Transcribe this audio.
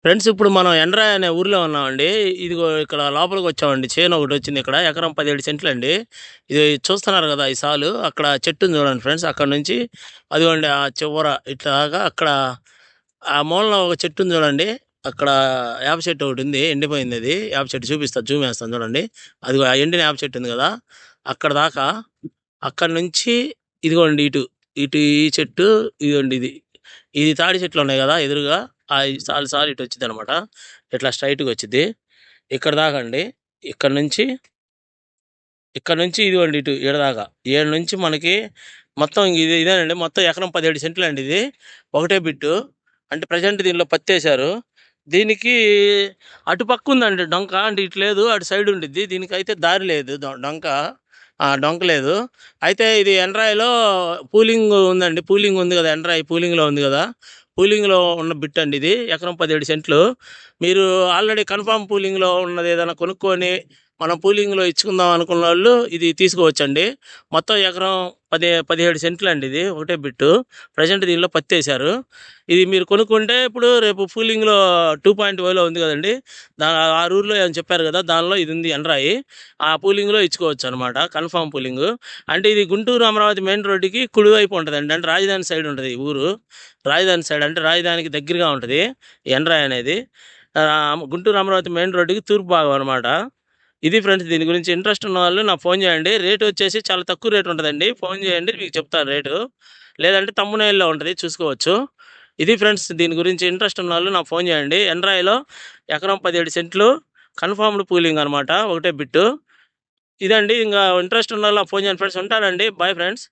Friends ఇప్పుడు మనం ఎండ్రాయి అనే ఊర్లో ఉన్నామండి. ఇదిగో ఇక్కడ లోపలికి వచ్చామండి. చేను ఒకటి వచ్చింది ఇక్కడ. ఎకరం 17 సెంట్లండి. ఇది చూస్తున్నారు కదా! ఈ సాలు. అక్కడ చెట్టు ఉంది చూడండి ఫ్రెండ్స్. అక్కడ నుంచి అదిగోండి ఆ చివర ఇట్లాగా అక్కడ ఆ మూలన ఒక చెట్టు ఉంది చూడండి. అక్కడ వేప చెట్టు ఒకటి ఉంది. ఎండిపోయింది అది. వేప చెట్టు చూపిస్తా, జూమ్ వేస్తాను చూడండి. అదిగో ఆ ఎండిన వేప చెట్టు ఉంది కదా! అక్కడ దాకా అక్కడి నుంచి ఇదిగోండి ఇటు ఈ చెట్టు, ఇదిగోండి ఇది. ఇది తాడి చెట్లు ఉన్నాయి కదా ఎదురుగా. సాలు సాలు ఇటు వచ్చింది అనమాట. ఇట్లా స్ట్రైట్గా వచ్చింది ఇక్కడ దాకా అండి. ఇక్కడ నుంచి ఇక్కడ నుంచి ఇదిగోండి ఇటు ఈడ దాకా. ఏడు నుంచి మనకి మొత్తం ఇదేనండి. మొత్తం ఎకరం 17 సెంట్లు అండి ఇది. ఒకటే బిట్టు. అంటే ప్రజెంట్ దీనిలో పత్తి వేశారు. దీనికి అటు పక్క ఉందండి డొంక. అంటే ఇటు లేదు, అటు సైడ్ ఉండిద్ది. దీనికైతే దారి లేదు, డొంక డొంక లేదు. అయితే ఇది ఎండ్రాయిలో పూలింగ్ ఉందండి. పూలింగ్ ఉంది కదా, ఎండ్రాయి పూలింగ్లో ఉంది కదా. పూలింగ్లో ఉన్న బిట్ అండి ఇది. ఎకరం 17 సెంట్లు. మీరు ఆల్రెడీ కన్ఫామ్ పూలింగ్లో ఉన్నది ఏదైనా కొనుక్కొని మనం పూలింగ్లో ఇచ్చుకుందాం అనుకున్న వాళ్ళు ఇది తీసుకోవచ్చండి. మొత్తం ఎకరం 17 సెంట్లు అండి ఇది. ఒకటే బిట్టు. ప్రజెంట్ దీనిలో పత్తి వేశారు. ఇది మీరు కొనుక్కుంటే ఇప్పుడు రేపు పూలింగ్లో 2.0లో ఉంది కదండి. ఆ ఊర్లో ఏమని చెప్పారు కదా, దానిలో ఇది ఉంది ఎండ్రాయి. ఆ పూలింగ్లో ఇచ్చుకోవచ్చు అనమాట. Confirm pooling. అంటే ఇది గుంటూరు అమరావతి మెయిన్ రోడ్డుకి కుడివైపు ఉంటుందండి. అంటే రాజధాని సైడ్ ఉంటుంది ఈ ఊరు. రాజధాని సైడ్ అంటే రాజధానికి దగ్గరగా ఉంటుంది ఎండ్రాయి అనేది. గుంటూరు అమరావతి మెయిన్ రోడ్డుకి తూర్పు భాగం అనమాట. ఇది ఫ్రెండ్స్, దీని గురించి ఇంట్రెస్ట్ ఉన్న వాళ్ళు నాకు ఫోన్ చేయండి. రేటు వచ్చేసి చాలా తక్కువ రేటు ఉంటుందండి. ఫోన్ చేయండి, మీకు చెప్తాను రేటు. లేదంటే తమ్మునేల్లో ఉంటుంది, చూసుకోవచ్చు. ఇది ఫ్రెండ్స్, దీని గురించి ఇంట్రెస్ట్ ఉన్న వాళ్ళు నాకు ఫోన్ చేయండి. ఎండ్రాయిలో ఎకరం 17 సెంట్లు కన్ఫర్మ్డ్ పూలింగ్ అనమాట. ఒకటే బిట్టు ఇదండి. ఇంకా ఇంట్రెస్ట్ ఉన్న వాళ్ళు నాకు ఫోన్ చేయండి ఫ్రెండ్స్. ఉంటానండి. Bye friends.